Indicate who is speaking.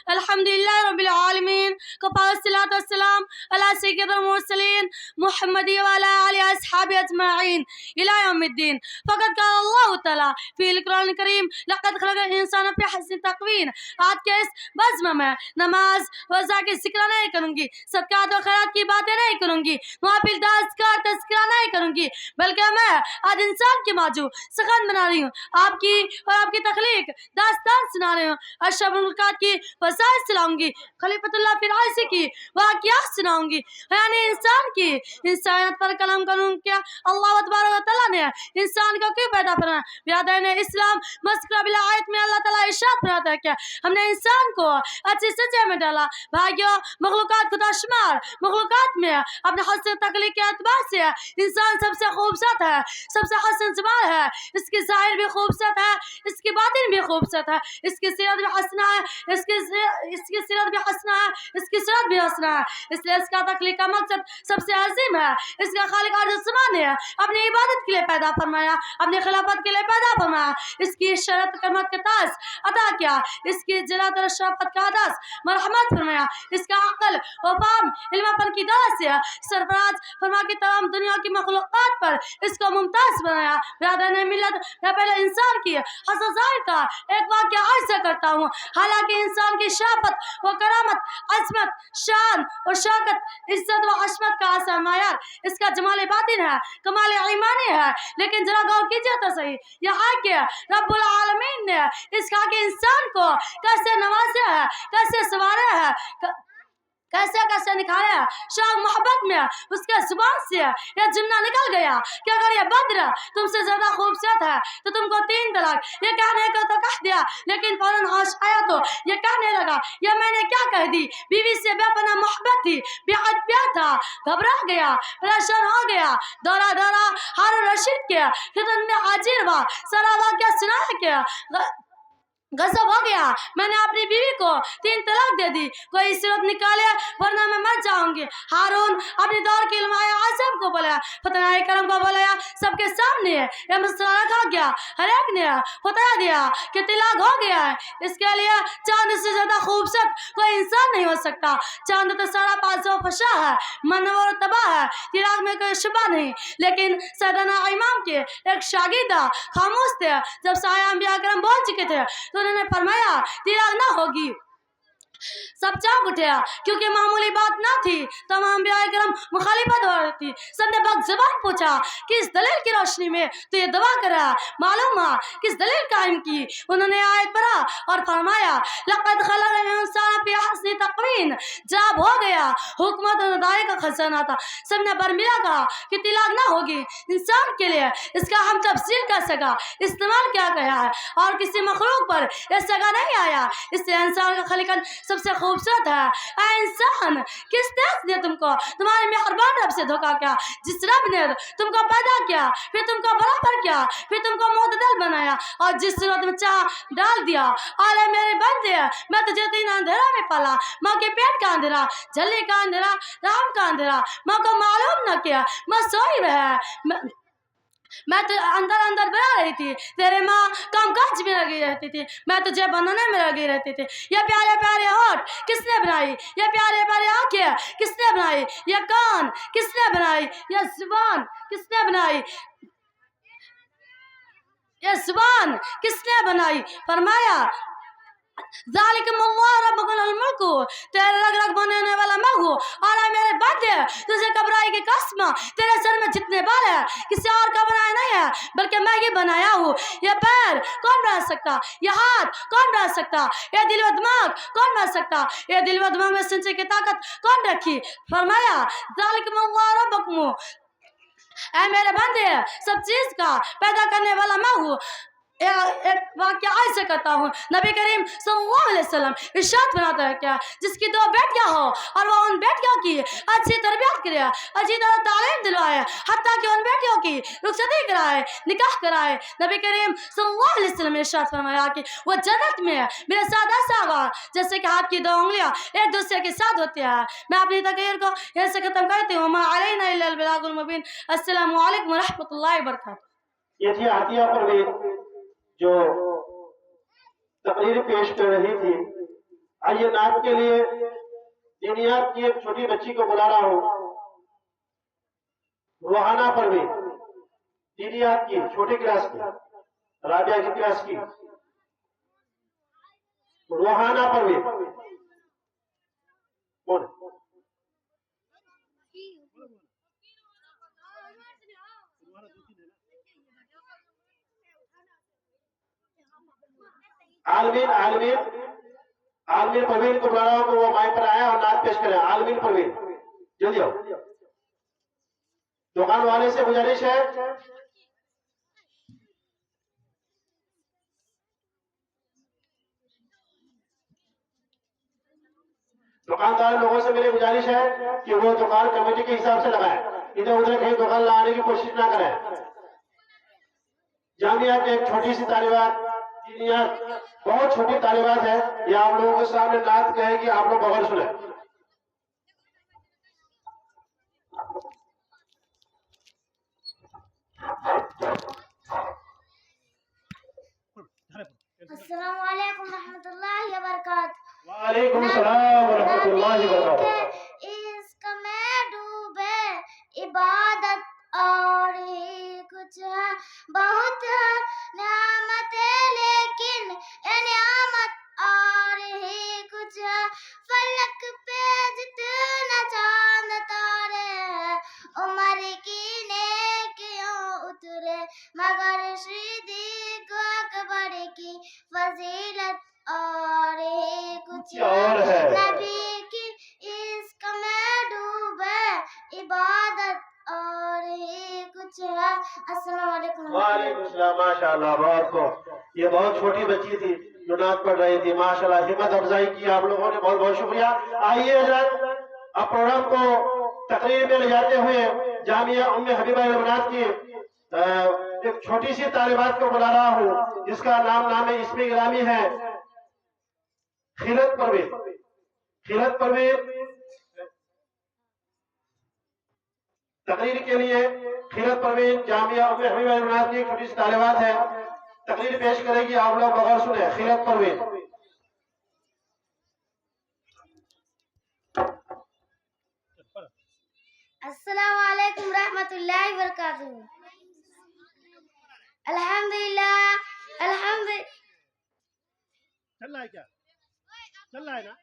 Speaker 1: الحمدللہ رب العالمین کفا الصلاۃ والسلام علی سید المرسلین محمد وعلی آلہ اصحاب اجمعین الی یوم الدین. فقط قال اللہ تعالیٰ فی القرآن الکریم لقد خلق الانسان فی احسن تقویم. آج کے اس بزم میں نماز روزہ کی ذکر نہیں کروں گی, صدقات و خیرات کی باتیں نہیں کروں گی, محافل کا تذکرہ نہیں کروں گی, بلکہ میں آج انسان کے موضوع سخن بنا رہی ہوں, آپ کی اور آپ کی تخلیق داستان سنا رہی ہوں, اشرف المخلوقات کی وسائل سناؤں گی, خلیفۃ اللہ فرعون کی واقعات سناؤں گی, یعنی انسان کی انسانیت پر کلام کروں. کیا اللہ تبارک و تعالیٰ نے انسان کو کیوں پیدا فرمایا؟ برادران اسلام مسکرہ بالآیت میں اللہ تعالیٰ ارشاد فرماتا ہے کہ ہم نے انسان کو اچھی سچے میں ڈالا. بھائیو, مخلوقات خدا شمار مخلوقات میں اپنے حسن تخلیق کے اعتبار سے انسان سب سے خوبصورت ہے, سب سے حسن زبان ہے, اس کی ظاہر بھی خوبصورت ہے, اس کی باطن بھی خوبصورت ہے, اس کی سیرت بھی حسنہ ہے, اس کی سیرت بھی حسنہ ہے, اس کی سیرت بھی حسنہ ہے. اس لیے اس کا تخلیق کا مقصد سب سے عظیم ہے. اس کا خالق ارض و زمان نے اپنی عبادت کے لیے پیدا فرمایا, اپنی خلافت کے لیے پیدا فرمایا, اس کی شرط کرمت کا تاج عطا کیا, اس کی جلالت اور شرافت کا عدس مرحمت فرمایا, اس کا عقل و فہم علم پر کی دولت سے سرفراز فرما کی تمام دنیا کی مخلوقات پر اس کو ممتاز بنایا. برادران ملت, میں پہلے انسان کی حسن ظاہر کا ایک واقعہ عرض کرتا ہوں. حالانکہ انسان کی شرافت و کرامت, عظمت, شان و شوکت, عزت و حشمت کا اصل معیار اس کا جمال باطن ہے, کمال ایمانی ہے, لیکن ذرا غور کیجئے تو صحیح, یہاں کے رب العالمین نے اس کا کہ انسان کو کیسے نوازا ہے, کیسے سنوارا ہے, کیسے نکھارا ہے. شاہ محبت میں اس کے زبان سے یہ جملہ نکل گیا کہ اگر یہ بدر تم سے زیادہ خوبصورت ہے تو تم کو 3 طلاق. یہ کہنے کو تو کہہ دیا, لیکن فوراً ہوش آیا تو یہ کہنے لگا یہ میں نے کیا کہہ دی. بیوی سے بے پناہ محبت تھی, بے حد پیار تھا, گھبرا گیا, پریشان ہو گیا, دورہ ہارون رشید کے خدمت میں حاضر ہوا, سارا واقعہ سنایا کیا, غضب ہو گیا. میں نے اپنی بیوی کو 3 طلاق دے دی, کوئی صورت نکالے ورنہ میں مر جاؤں گی. ہارون اپنی دور کی علماء اعظم کو بلایا, فتنہ کرم کو بلایا, سب کے سامنے یہ مسئلہ رکھا گیا. ہر ایک نے بتا دیا کہ طلاق ہو گیا ہے. اس کے لیے چاند سے زیادہ خوبصورت کوئی انسان نہیں ہو سکتا. چاند تو سارا پاس و فشا ہے, منور و تباہ ہے, طلاق میں کوئی شبہ نہیں. لیکن سیدنا امام کے ایک شاگردہ خاموش تھے. جب سایہ انبیاء کرام بول چکے تھے تو انہوں نے فرمایا طلاق نہ ہوگی. سب چاک اٹھے, کیونکہ معمولی بات نہ تھی, تمام انبیاء کرام مخالفت ہو رہی تھی. سب نے بک زبان پوچھا کس دلیل کی روشنی میں تو یہ دعا کرا, معلوم ہوا کس دلیل قائم کی. انہوں نے آیت پڑھا اور فرمایا لقد خلق الانسان فی احسن تقویم. جب ہو گیا حکمت اور ہدایت کا خزانہ تھا, سب نے برملا کہا کہ طلاق نہ ہوگی. انسان کے لیے اس کا ہم تفصیل کا سگا استعمال کیا گیا ہے اور کسی مخلوق پر یہ سگا نہیں آیا. اس سے انسان کا خلقن سب سے خوبصورت ہے. اے انسان, کس تیز نے تم کو تمہارے مہربان رب سے دھوکا کیا, جس رب نے تم کو پیدا کیا, پھر تم کو برابر کیا, پھر تم کو معتدل بنایا اور جس صورت میں چاہ ڈال دیا. آلے میرے بندے, میں تجھے 3 اندھیرا میں پالا, ماں کے پیٹ کا اندھیرا, جھلی کا اندھیرا, رحم کا اندھیرا. ماں کو معلوم نہ کیا, ماں سوئی رہے, میں تو اندر بنا رہی تھی, تیرے ماں کام کاج میں لگی رہتی تھی, میں تجھے بنانے میں لگی رہتی تھی. یہ پیارے پیارے ہونٹ کس نے بنائی, یہ پیارے پیارے آنکھیں کس نے بنائی, یہ کان کس نے بنائی, یہ زبان کس نے بنائی, یہ زبان کس نے بنائی. فرمایا ذالکم اللہ ربکم الملک, تیرے رگ رگ بنانے والا میں ہوں. اور اے میرے بندے, تجھے گھبرائی کی قسم, تیرے سر میں جتنے بال ہیں کسی اور کا بنایا نہیں ہے بلکہ میں ہی بنایا ہوں. یہ پیر کون بنا سکتا, یہ ہاتھ کون بنا سکتا, یہ دل و دماغ کون بنا سکتا, یہ دل و دماغ میں سنچے کی طاقت کون رکھی. فرمایا ذالکم اللہ ربکم, اے میرے بندے سب چیز کا پیدا کرنے والا میں ہوں. ایک واقعہ ایسے کرتا ہوں. نبی کریم صلی اللہ علیہ وسلم ارشاد فرماتا ہے کیا, جس کی 2 بیٹیاں ہو اور وہ ان بیٹیوں کی اچھی تربیت کرے, اچھی طرح تعلیم دلوائے, حتیٰ کہ ان بیٹیوں کی رخصتی کرائے, نکاح کرائے. نبی کریم صلی اللہ علیہ وسلم ارشاد فرمایا کہ وہ جنت میں میرے ساتھ ایسا ہوگا جیسے کہ ہاتھ کی 2 انگلیاں ایک دوسرے کے ساتھ ہوتی ہیں. میں اپنی تقریر کو یہیں سے ختم کرتی ہوں. ما علینا الا البلاغ المبین. السلام علیکم ورحمۃ اللہ وبرکاتہ.
Speaker 2: یہ تھی عطیہ پروین جو تقریر پیش کر رہی تھی. آئیے نعت کے لیے دینیات کی ایک چھوٹی بچی کو بلا رہا ہوں، روحانہ پروین، دینیات کی چھوٹی کلاس کی، رابعہ کی کلاس کی، روحانہ پروین کون؟ عالمین پروین کو بلا رہا ہوں کہ وہ مائک پر آیا اور نعت پیش کریں. عالمین پروین جلدی آؤ. دکان والے سے گزارش ہے دکاندار لوگوں سے میری گزارش ہے کہ وہ دکان کمیٹی کے حساب سے لگائیں، ادھر ادھر کہیں دکان لگانے کی کوشش نہ کریں. جامعہ کی ایک چھوٹی سی طالبات، دینیات بہت چھوٹی طالبات ہے، یہ آپ لوگوں کے سامنے نعت کہے گی، آپ لوگ بغیر سنیں.
Speaker 3: السلام علیکم ورحمۃ اللہ وبرکاتہ.
Speaker 2: وعلیکم السلام ورحمۃ اللہ وبرکاتہ.
Speaker 3: عشق میں ڈوبے عبادت اور ہی کچھ ہے، بہت ہے نعمتیں لیکن اے نعمت اور ہی کچھ ہے. فلک پہ جتنا چاند تارے ہیں، عمر کی نیکیوں اترے، مگر صدیق اکبر کی فضیلت اور ہی کچھ ہے. نبی کی عشق میں ڈوبے عبادت اور ہی کچھ ہے. السلام علیکم.
Speaker 2: وعلیکم السلام. ماشاءاللہ بہت کو یہ بہت چھوٹی بچی تھی جو نعت پڑھ رہی تھی. ماشاءاللہ ہمت افزائی کی آپ لوگوں نے، بہت بہت شکریہ. آئیے حضرت اب پروگرام کو تقریر میں لے جاتے ہوئے جامعہ ام حبیبہ البنات کی ایک چھوٹی سی طالبات کو بلا رہا ہوں جس کا نام اسم گرامی ہے خیرت پروین. خیرت پروین تقریر کے لیے خیرت پروین جامعہ ام حبیبہ البنات کی چھوٹی سی طالبات ہے، تقریر پیش کرے گی، آپ لوگ بغیر سنیں. خیرت پروین.
Speaker 3: السلام علیکم ورحمۃ اللہ وبرکاتہ. الحمدللہ.
Speaker 2: چل رہا ہے کیا؟ چل رہا ہے نا؟